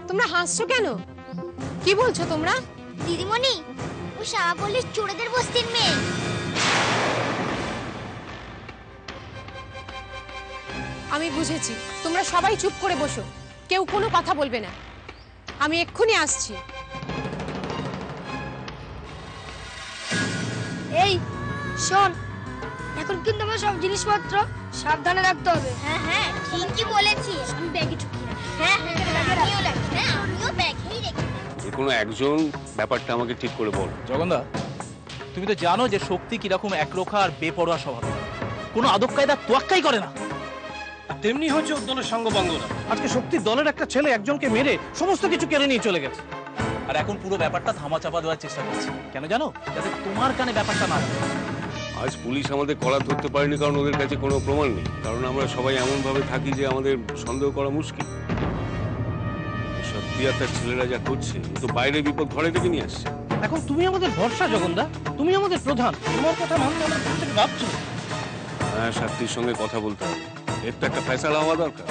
তোমরা হাসছো কেন? কি বলছো তোমরা? দিদিমণি, ও শাহবলির চোরেদের বস্তির মেয়ে। আমি বুঝেছি, তোমরা সবাই চুপ করে বসো, কেউ কোনো কথা বলবে না। আমি এক্ষুনি আসছি। এই শোন, এখন কিন্তু আমার সব জিনিসপত্র সাবধানে রাখতে হবে। হ্যাঁ হ্যাঁ, ঠিকই বলেছিস। আমি ব্যাগে ঢুকিয়ে রাখি। হ্যাঁ হ্যাঁ, আমিও রাখি। হ্যাঁ, আমিও ব্যাগেই রেখে দেব। যে কোনো একজন ব্যাপারটা আমাকে ঠিক করে বল। জগন্দা, তুমি তো জানো যে শক্তি কিরকম একরোখা আর বেপরোয়া স্বভাব, কোনো আদব কায়দা তোয়াক্কাই করে না। তেমনি হচ্ছে ওর দলের সঙ্গভঙ্গরা। আজকে শক্তির দলের একটা ছেলে একজনকে মেরে সমস্ত কিছু কেড়ে নিয়ে চলে গেছে। আর এখন পুরো ব্যাপারটা ধামাচাপা দেওয়ার চেষ্টা করছে। কেন জানো? যাতে তোমার কানে ব্যাপারটা না যায়। আজ পুলিশ আমাদের কলার ধরতে পারেনি কারণ ওদের কাছে কোনো প্রমাণ নেই, কারণ আমরা সবাই এমন ভাবে থাকি যে আমাদের সন্দেহ করা মুশকিল। সত্যি আর তার ছেলেরা যা করছে, তো বাইরে বিপদ ঘরে থেকে নিয়ে আসছে। এখন তুমি আমাদের ভরসা জগন্দা, তুমি আমাদের প্রধান, তোমার কথা মানতে আমরা কোথা থেকে ভাবছি। হ্যাঁ, শাস্তির সঙ্গে কথা বলতে হবে, এর তো একটা ফয়সালা হওয়া দরকার।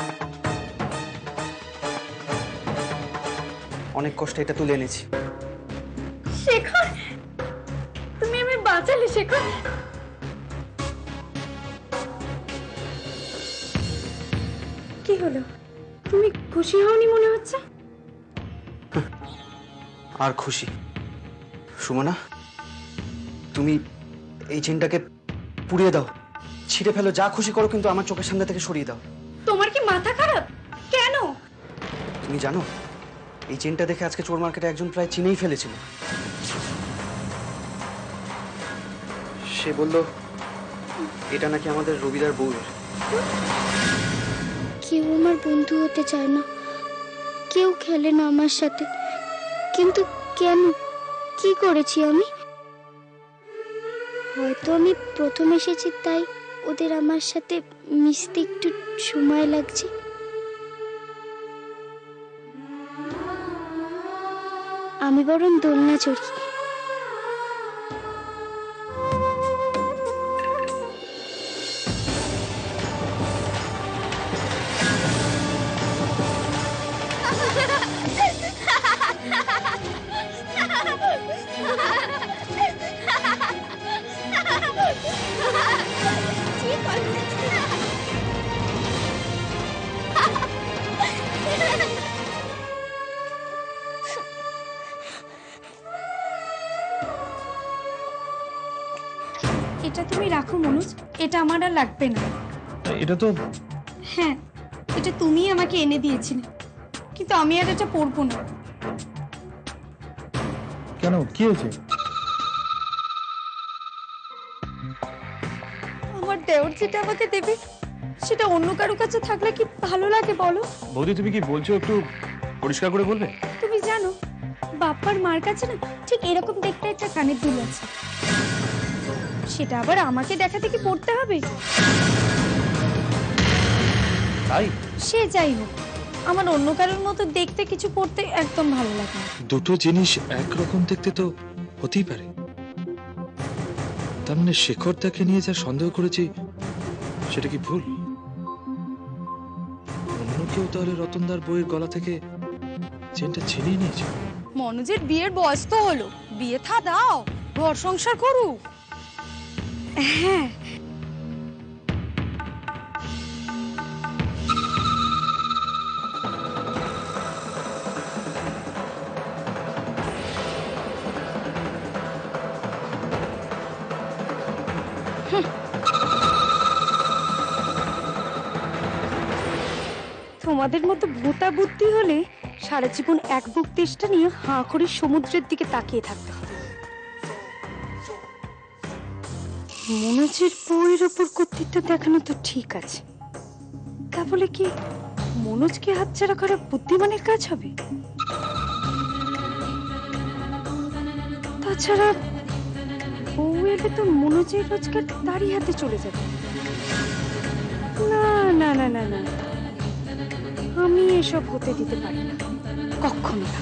অনেক কষ্টে এটা তুলে এনেছি। শেখর, তুমি আমায় বাঁচালে শেখর। কি হলো, তুমি খুশি হওনি মনে হচ্ছে? আর খুশি? সুমনা, তুমি এই চেনটাকে পুড়িয়ে দাও, ছিঁড়ে ফেলো, যা খুশি করো, কিন্তু আমার চোখের সামনে থেকে সরিয়ে দাও। তোমার কি মাথা খারাপ? কেন? তুমি জানো, এই চেনটা দেখে আজকে চোর মার্কেটে একজন প্রায় চিনেই ফেলেছিল। সে বলল এটা নাকি আমাদের রবিদার বউয়ের। কেউ আমার বন্ধু হতে চায় না, কেউ খেলে না আমার সাথে, কিন্তু কেন? কি করেছি আমি? হয়তো আমি প্রথম এসেছি, তাই ওদের আমার সাথে মিশতে একটু সময় লাগছে। আমি বরং দোলনা চড়ি। এটা তুমি রাখো মনোজ, এটা আমার আর লাগবে না। এটা তো হ্যাঁ, এটা তুমি আমাকে এনে দিয়েছিলে, কিন্তু আমি আর এটা পরবো না। কেন, কি হয়েছে? আমার দেওর যেটা আমাকে দেবে সেটা অন্য কারো কাছে থাকলে কি ভালো লাগে বলো? বৌদি, তুমি কি বলছো একটু পরিষ্কার করে বলবে? তুমি জানো, বাপ্পার মার কাছে না ঠিক এরকম দেখতে একটা কানের দুল আছে, সেটা আবার আমাকে দেখাতে কি পড়তে হবে? তাই? সে যাই হোক, আমার অন্য কারোর মতো দেখতে কিছু পড়তে একদম ভালো লাগে না। দুটো জিনিস একরকম দেখতে তো হতেই পারে। তার মানে শেখর তাকে নিয়ে যা সন্দেহ করেছি সেটা কি ভুল? অন্য কেউ তাহলে রতনদার বইয়ের গলা থেকে চেনটা ছিনিয়ে নিয়েছে। মনোজের বিয়ের বয়স তো হলো, বিয়ে থা দাও, ঘর সংসার করুক। হ্যাঁ, তোমাদের মতো ভোতা বুদ্ধি হলে সারা জীবন এক বুক তেষ্টা নিয়ে হাঁ করে সমুদ্রের দিকে তাকিয়ে থাকতে হবে। মনোজের বউয়ের ওপর কর্তৃত্ব দেখানো তো ঠিক আছে, তা বলে কি মনোজকে হাতছাড়া করা বুদ্ধিমানের কাজ হবে? তাছাড়া বউ এলে তো মনোজের রোজগার তারই হাতে চলে যাবে। না না না না না, আমি এসব হতে দিতে পারি না, কখনো না।